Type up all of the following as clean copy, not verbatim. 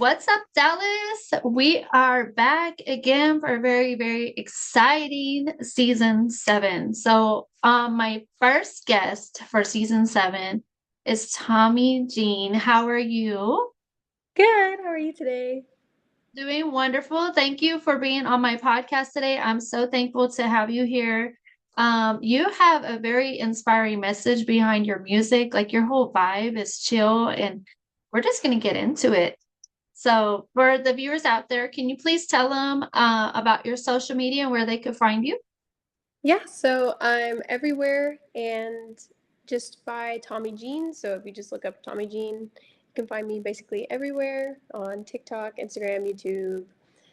What's up, Dallas? We are back again for a very, very exciting season seven. My first guest for season seven is Tommy Jean. How are you? Good. How are you today? Doing wonderful. Thank you for being on my podcast today. I'm so thankful to have you here. You have a very inspiring message behind your music. Like your whole vibe is chill, and we're just going to get into it. So, for the viewers out there, can you please tell them about your social media and where they could find you? Yeah, so I'm everywhere and just by Tommy Jean. So if you just look up Tommy Jean, you can find me basically everywhere on TikTok, Instagram, YouTube,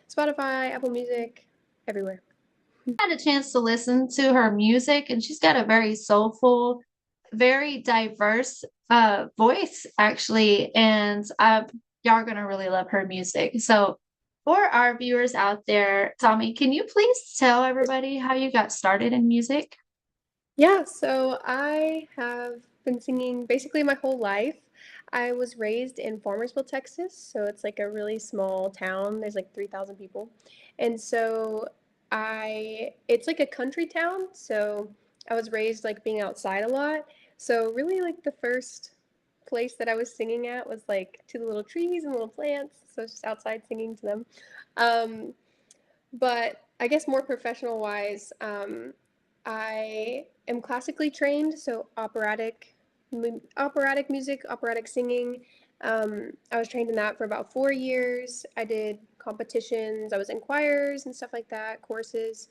Spotify, Apple Music, everywhere. I had a chance to listen to her music, and she's got a very soulful, very diverse voice, actually. And y'all are going to really love her music. So, for our viewers out there, Tommy, can you please tell everybody how you got started in music? Yeah, so I have been singing basically my whole life. I was raised in Farmersville, Texas, so it's like a really small town. There's like 3,000 people. And so it's like a country town, so I was raised like being outside a lot. So really like the first place that I was singing at was like to the little trees and little plants, so just outside singing to them. Um, but I guess more professional wise, I am classically trained, so operatic music, operatic singing. I was trained in that for about 4 years. I did competitions. I was in choirs and stuff like that, courses.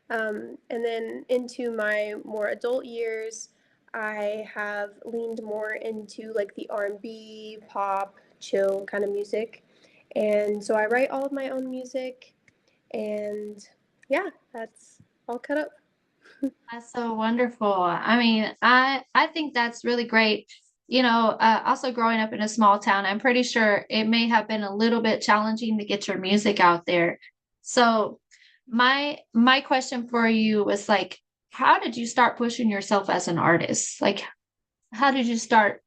And then into my more adult years, I have leaned more into like the R&B, pop, chill kind of music. And so I write all of my own music. And yeah, that's all cut up. That's so wonderful. I mean, I think that's really great. Also growing up in a small town, I'm pretty sure it may have been a little bit challenging to get your music out there. So my question for you was like, how did you start pushing yourself as an artist? Like, how did you start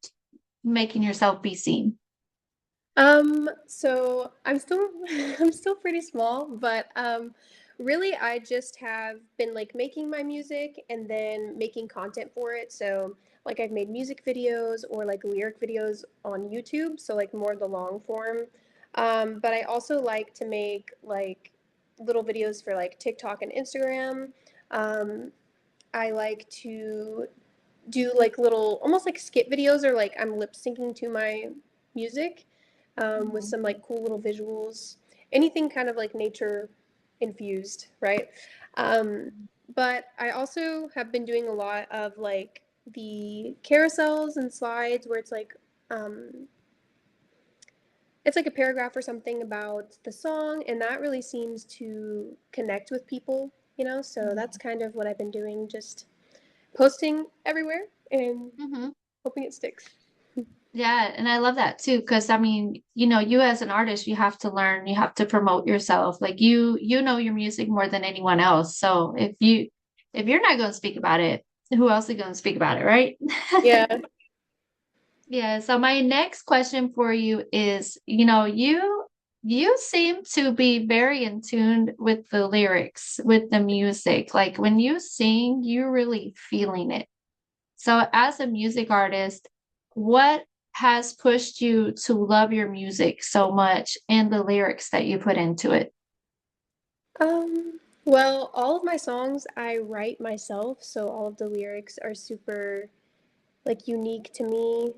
making yourself be seen? So I'm still I'm still pretty small, but really I just have been like making my music and then making content for it. So like I've made music videos or like lyric videos on YouTube, so like more the long form. But I also like to make like little videos for like TikTok and Instagram. Um, I like to do like little almost like skit videos or like I'm lip syncing to my music with Mhm. some like cool little visuals, anything kind of like nature infused, right? Um, but I also have been doing a lot of like the carousels and slides where um, it's like a paragraph or something about the song, and that really seems to connect with people, you know? So that's kind of what I've been doing, just posting everywhere and Mhm. hoping it sticks. Yeah, and I love that too, because I mean, you as an artist, you have to learn, you have to promote yourself. Like you know your music more than anyone else. So if you're not going to speak about it, who else is going to speak about it, right? Yeah. Yeah, so my next question for you is, you seem to be very in tune with the lyrics, with the music. Like when you sing, you're really feeling it. So, as a music artist, what has pushed you to love your music so much and the lyrics that you put into it? Well, all of my songs I write myself, so all of the lyrics are super like unique to me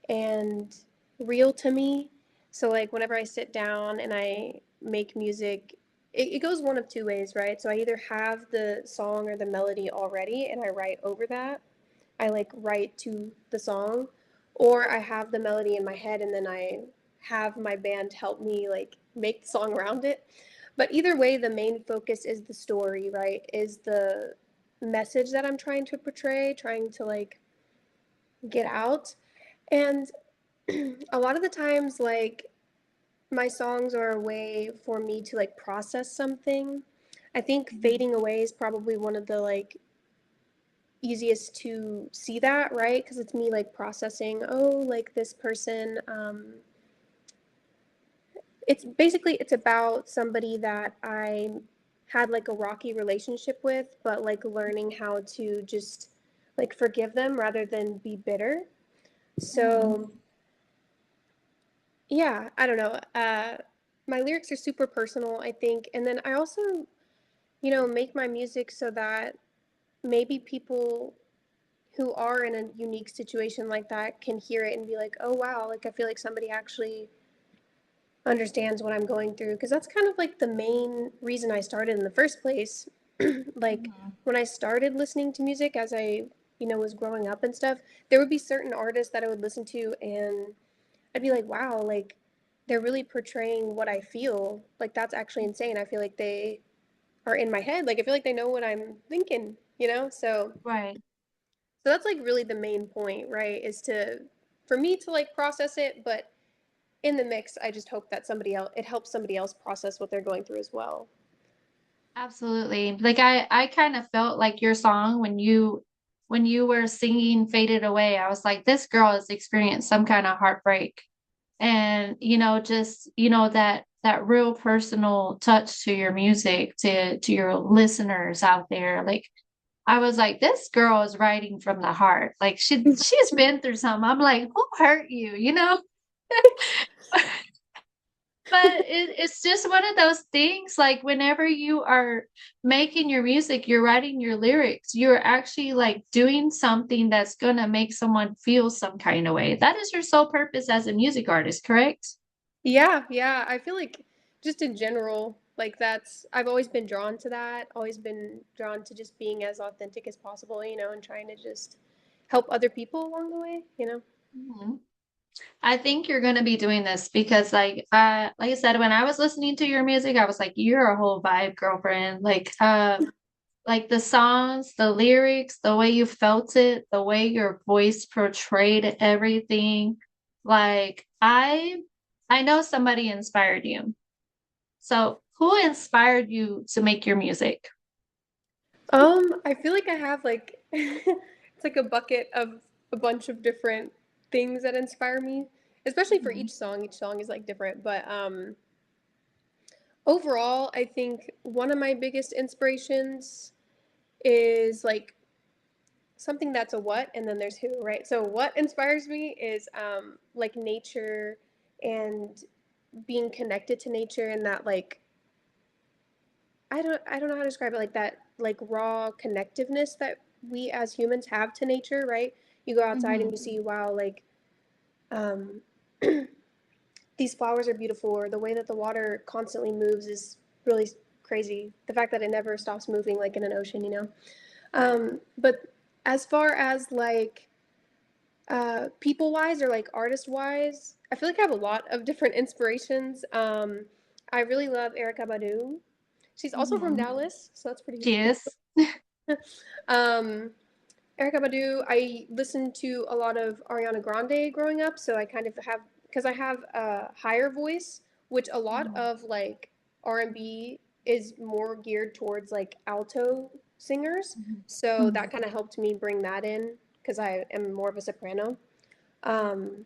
and real to me. So like whenever I sit down and I make music, it goes one of two ways, right? So I either have the song or the melody already and I write over that. I like write to the song, or I have the melody in my head and then I have my band help me like make the song around it. But either way, the main focus is the story, right? Is the message that I'm trying to portray, trying to like get out. And a lot of the times, like my songs are a way for me to like process something. I think Mhm. fading away is probably one of the like easiest to see that, right? Because it's me like processing, oh, like this person it's about somebody that I had like a rocky relationship with, but like learning how to just like forgive them rather than be bitter. Mhm. So yeah, I don't know. My lyrics are super personal, I think, and then I also, make my music so that maybe people who are in a unique situation like that can hear it and be like, oh wow, like I feel like somebody actually understands what I'm going through. Because that's kind of like the main reason I started in the first place. Like Mhm. when I started listening to music as I, was growing up and stuff, there would be certain artists that I would listen to and I'd be like, wow, like they're really portraying what I feel. Like that's actually insane. I feel like they are in my head. Like I feel like they know what I'm thinking. Right. So that's like really the main point, right? Is to for me to like process it, but in the mix, I just hope that somebody else it helps somebody else process what they're going through as well. Absolutely. Like I kind of felt like your song when you were singing Faded Away, I was like, this girl has experienced some kind of heartbreak. And just that real personal touch to your music, to your listeners out there. Like I was like, this girl is writing from the heart. Like she's been through something. I'm like, who hurt you? But it's just one of those things, like whenever you are making your music, you're writing your lyrics, you're actually like doing something that's gonna make someone feel some kind of way. That is your sole purpose as a music artist, correct? Yeah, yeah. I feel like just in general, like that's I've always been drawn to that. Always been drawn to just being as authentic as possible, and trying to just help other people along the way. Mhm. I think you're gonna be doing this because like I said, when I was listening to your music, I was like, you're a whole vibe, girlfriend. Like the songs, the lyrics, the way you felt it, the way your voice portrayed everything. Like I know somebody inspired you. So who inspired you to make your music? I feel like I have like it's like a bucket of a bunch of different things that inspire me, especially for Mhm. each song. Each song is like different, but overall, I think one of my biggest inspirations is like something that's a what and then there's who, right? So what inspires me is like nature and being connected to nature and that like I don't know how to describe it, like that like raw connectiveness that we as humans have to nature, right? You go outside and Mhm. you see, wow, like um these flowers are beautiful, or the way that the water constantly moves is really crazy. The fact that it never stops moving like in an ocean. But as far as like people wise or like artist wise, I feel like I have a lot of different inspirations. I really love Erica Badu. She's also from Mhm. Dallas, so that's pretty Cheers. cool. um, Erica Badu, I listened to a lot of Ariana Grande growing up, so I kind of have because I have a higher voice, which a lot Mhm. of like R&B is more geared towards like alto singers. Mhm. So Mhm. that kind of helped me bring that in because I am more of a soprano. Um,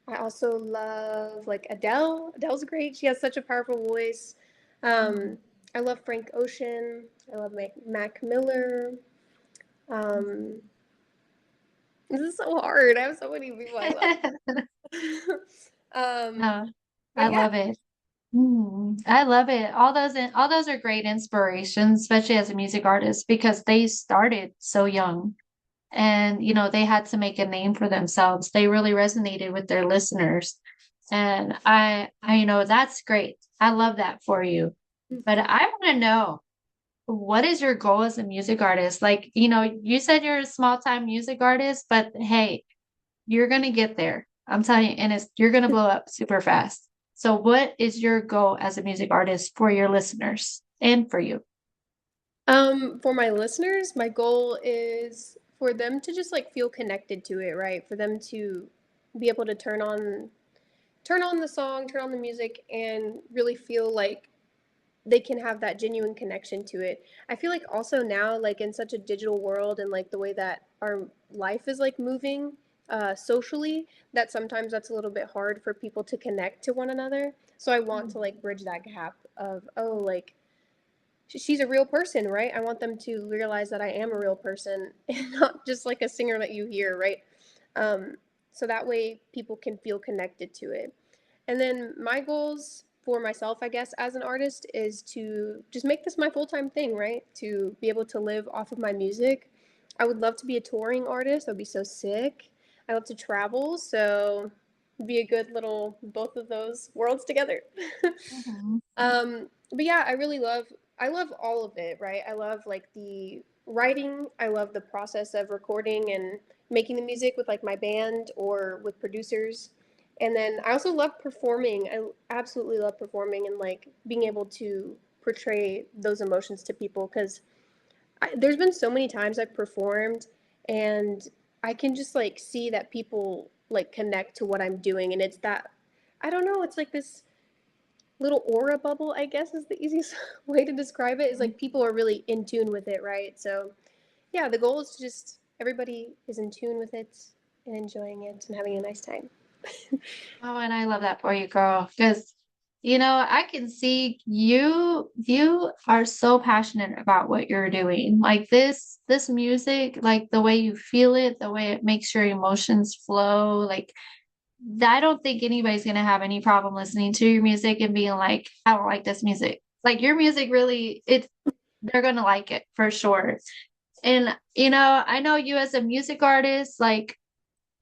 I also love like Adele. Adele's great. She has such a powerful voice. Mhm. Um, I love Frank Ocean. I love Mac Miller. Um, this is so hard. I have so many people I love. um, No, but I yeah. love it. I love it. All those are great inspirations, especially as a music artist, because they started so young and they had to make a name for themselves. They really resonated with their listeners. And I that's great. I love that for you. But I want to know, what is your goal as a music artist? Like, you said you're a small time music artist, but hey, you're gonna get there. I'm telling you, and you're gonna blow up super fast. So what is your goal as a music artist for your listeners and for you? For my listeners, my goal is for them to just like feel connected to it, right? For them to be able to turn on the song, turn on the music and really feel like they can have that genuine connection to it. I feel like also now, like in such a digital world and like the way that our life is like moving socially, that sometimes that's a little bit hard for people to connect to one another. So I want to Mhm. like bridge that gap of, oh, like she's a real person, right? I want them to realize that I am a real person and not just like a singer that you hear, right? Um, so that way people can feel connected to it. And then my goals for myself, I guess, as an artist is to just make this my full time thing, right? To be able to live off of my music. I would love to be a touring artist. That would be so sick. I love to travel, so be a good little both of those worlds together. Mhm. But yeah, I love all of it, right? I love like the writing, I love the process of recording and making the music with like my band or with producers. And then I also love performing. I absolutely love performing and like being able to portray those emotions to people because there's been so many times I've performed and I can just like see that people like connect to what I'm doing and it's that I don't know, it's like this little aura bubble, I guess is the easiest way to describe it, is like people are really in tune with it, right? So, yeah, the goal is to just everybody is in tune with it and enjoying it and having a nice time. Oh, and I love that for you, girl. Because, I can see you are so passionate about what you're doing. Like this music, like the way you feel it, the way it makes your emotions flow, like I don't think anybody's gonna have any problem listening to your music and being like, I don't like this music. Like your music really, they're gonna like it for sure. And I know you as a music artist, like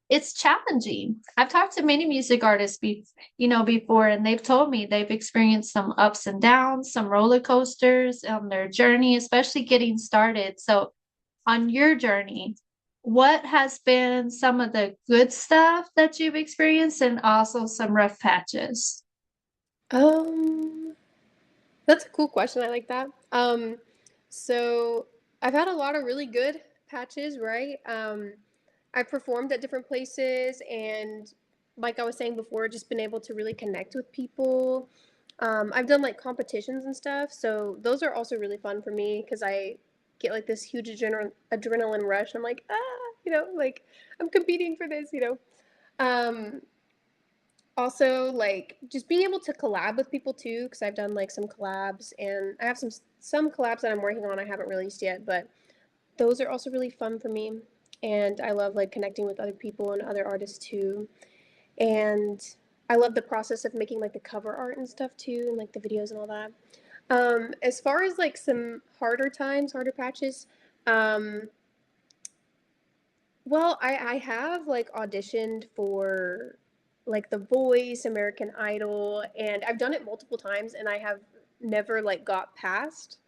it's challenging. I've talked to many music artists before, and they've told me they've experienced some ups and downs, some roller coasters on their journey, especially getting started. So on your journey, what has been some of the good stuff that you've experienced and also some rough patches? Um, that's a cool question. I like that. So I've had a lot of really good patches, right? I've performed at different places and like I was saying before, just been able to really connect with people. I've done like competitions and stuff, so those are also really fun for me because I get like this huge adrenaline rush. I'm like, like I'm competing for this, Um, Also, like just being able to collab with people too, because I've done like some collabs and I have some collabs that I'm working on I haven't released yet, but those are also really fun for me. And I love like connecting with other people and other artists too. And I love the process of making like the cover art and stuff too, and like the videos and all that. As far as like some harder times, harder patches, um, well, I have like auditioned for like The Voice, American Idol, and I've done it multiple times, and I have never like got past.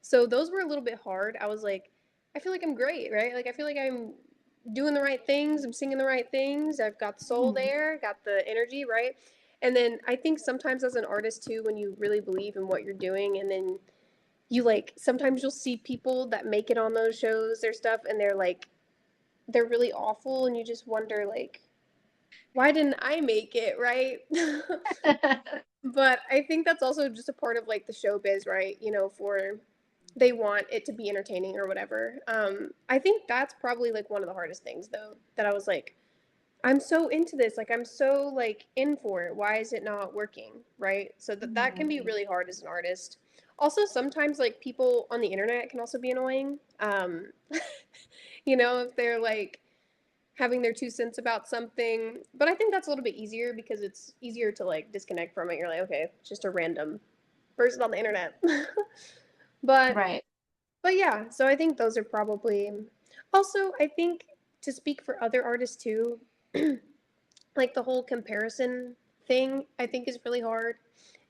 So those were a little bit hard. I was like, I feel like I'm great, right? Like I feel like I'm doing the right things, I'm singing the right things, I've got the soul Mhm. there, got the energy, right? And then I think sometimes as an artist too, when you really believe in what you're doing, and then you like sometimes you'll see people that make it on those shows, their stuff, and they're really awful, and you just wonder like, why didn't I make it, right? But I think that's also just a part of like the showbiz, right? For they want it to be entertaining or whatever. I think that's probably like one of the hardest things though, that I was like, I'm so into this, like I'm so like in for it. Why is it not working, right? So that can be Mhm. really hard as an artist. Also, sometimes like people on the internet can also be annoying. If they're like having their 2 cents about something. But I think that's a little bit easier because it's easier to like disconnect from it. You're like, okay, it's just a random person on the internet. but Right. but yeah, so I think those are probably also I think to speak for other artists too, like the whole comparison thing I think is really hard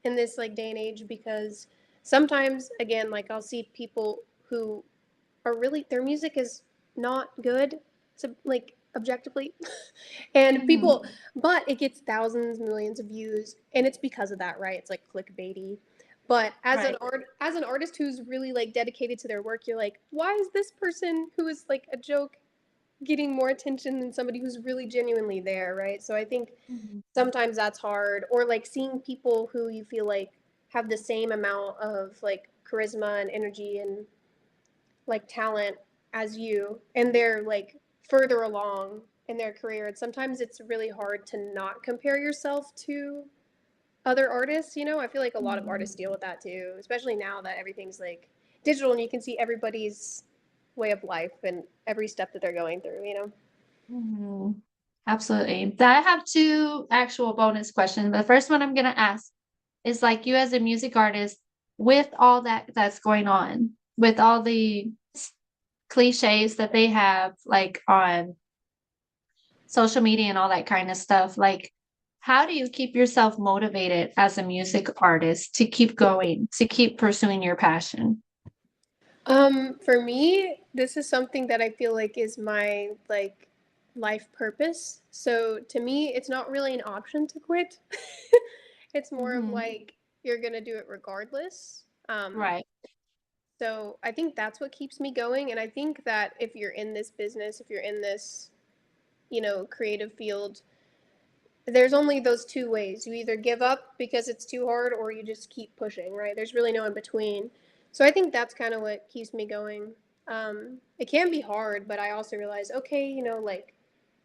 in this like day and age because sometimes again like I'll see people who are really their music is not good so like objectively and Mhm. people but it gets thousands millions of views and it's because of that, right? It's like clickbaity. But Right. as an artist who's really like dedicated to their work, you're like, why is this person who is like a joke getting more attention than somebody who's really genuinely there, right? So I think Mhm. sometimes that's hard, or like seeing people who you feel like have the same amount of like charisma and energy and like talent as you and they're like further along in their career, and sometimes it's really hard to not compare yourself to other artists, you know? I feel like a lot of Mhm. artists deal with that too, especially now that everything's like digital and you can see everybody's way of life and every step that they're going through, you know? Mhm. Absolutely. I have two actual bonus questions. The first one I'm going to ask is like you as a music artist, with all that's going on, with all the cliches that they have like on social media and all that kind of stuff, like how do you keep yourself motivated as a music artist to keep going, to keep pursuing your passion? For me, this is something that I feel like is my like life purpose. So to me, it's not really an option to quit. It's more of Hmm. like you're gonna do it regardless. Right. So I think that's what keeps me going. And I think that if you're in this business, if you're in this, you know, creative field, there's only those two ways. You either give up because it's too hard or you just keep pushing, right? There's really no in between. So I think that's kind of what keeps me going. It can be hard, but I also realize, okay, you know, like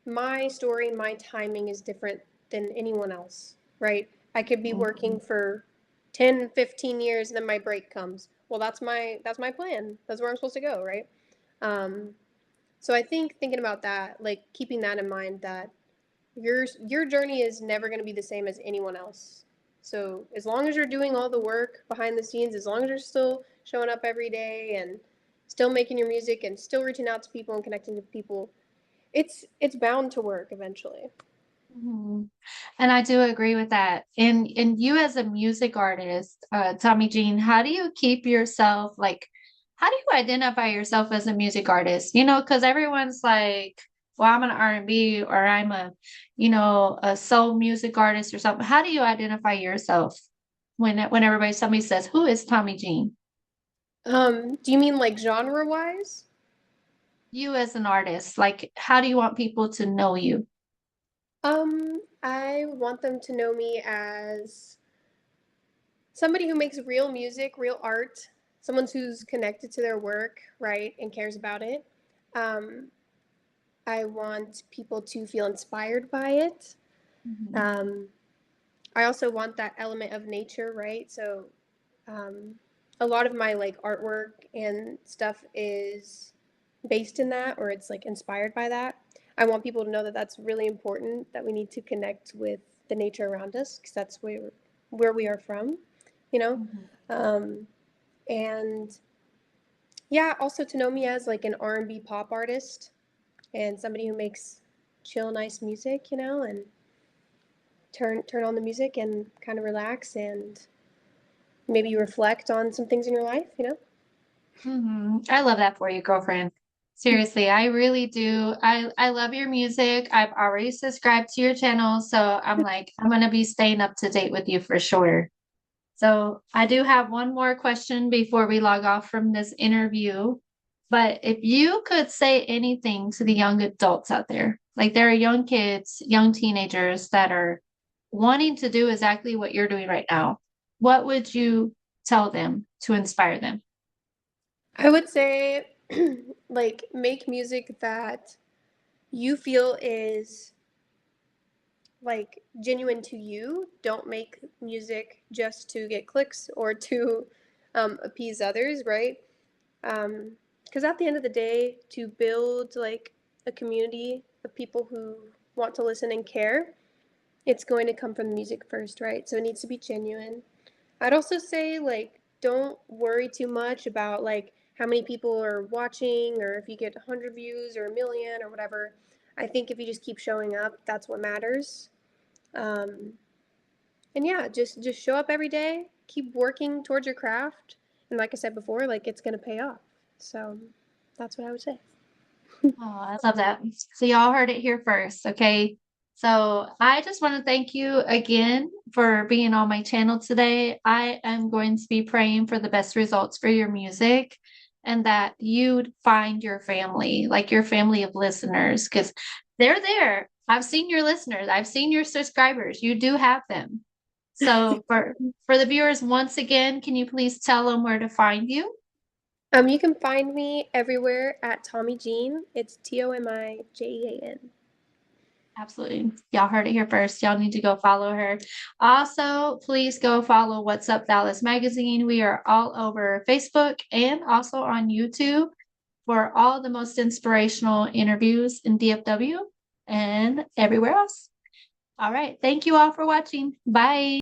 my story, my timing is different than anyone else, right? I could be working Mhm. for 10, 15 years and then my break comes. Well, that's my plan. That's where I'm supposed to go, right? Um, so I think thinking about that, like keeping that in mind that your journey is never going to be the same as anyone else. So as long as you're doing all the work behind the scenes, as long as you're still showing up every day and still making your music and still reaching out to people and connecting to people, it's bound to work eventually. Mhm. And I do agree with that. And you as a music artist, Tommy Jean, how do you keep yourself like how do you identify yourself as a music artist? You know, because everyone's like, well, I'm an R&B or I'm a, a soul music artist or something. How do you identify yourself when somebody says, "Who is Tommy Jean?" Do you mean like genre wise? You as an artist, like how do you want people to know you? I want them to know me as somebody who makes real music, real art, someone who's connected to their work, right, and cares about it. Um, I want people to feel inspired by it. Mhm. Um, I also want that element of nature, right? So um, a lot of my like artwork and stuff is based in that, or it's like inspired by that. I want people to know that that's really important. That we need to connect with the nature around us because that's where we are from, you know. Mhm. Um, and yeah, also to know me as like an R&B pop artist and somebody who makes chill, nice music, you know, and turn on the music and kind of relax and maybe reflect on some things in your life, you know? I love that for you, girlfriend. Seriously, I really do. I love your music. I've already subscribed to your channel, so I'm like I'm gonna be staying up to date with you for sure. So I do have one more question before we log off from this interview. But if you could say anything to the young adults out there, like there are young kids, young teenagers that are wanting to do exactly what you're doing right now, what would you tell them to inspire them? I would say, like, make music that you feel is like genuine to you. Don't make music just to get clicks or to appease others, right? Because at the end of the day, to build like a community of people who want to listen and care, it's going to come from the music first, right? So it needs to be genuine. I'd also say like don't worry too much about like how many people are watching or if you get 100 views or a million or whatever. I think if you just keep showing up, that's what matters. Um, and yeah, just show up every day, keep working towards your craft, and like I said before, like it's gonna pay off. So that's what I would say. Oh, I love that. So y'all heard it here first, okay? So I just want to thank you again for being on my channel today. I am going to be praying for the best results for your music and that you'd find your family, like your family of listeners, because they're there. I've seen your listeners, I've seen your subscribers. You do have them. So for the viewers, once again, can you please tell them where to find you? You can find me everywhere at Tommy Jean. It's TOMIJEAN. Absolutely. Y'all heard it here first. Y'all need to go follow her. Also, please go follow What's Up Dallas Magazine. We are all over Facebook and also on YouTube for all the most inspirational interviews in DFW and everywhere else. All right. Thank you all for watching. Bye.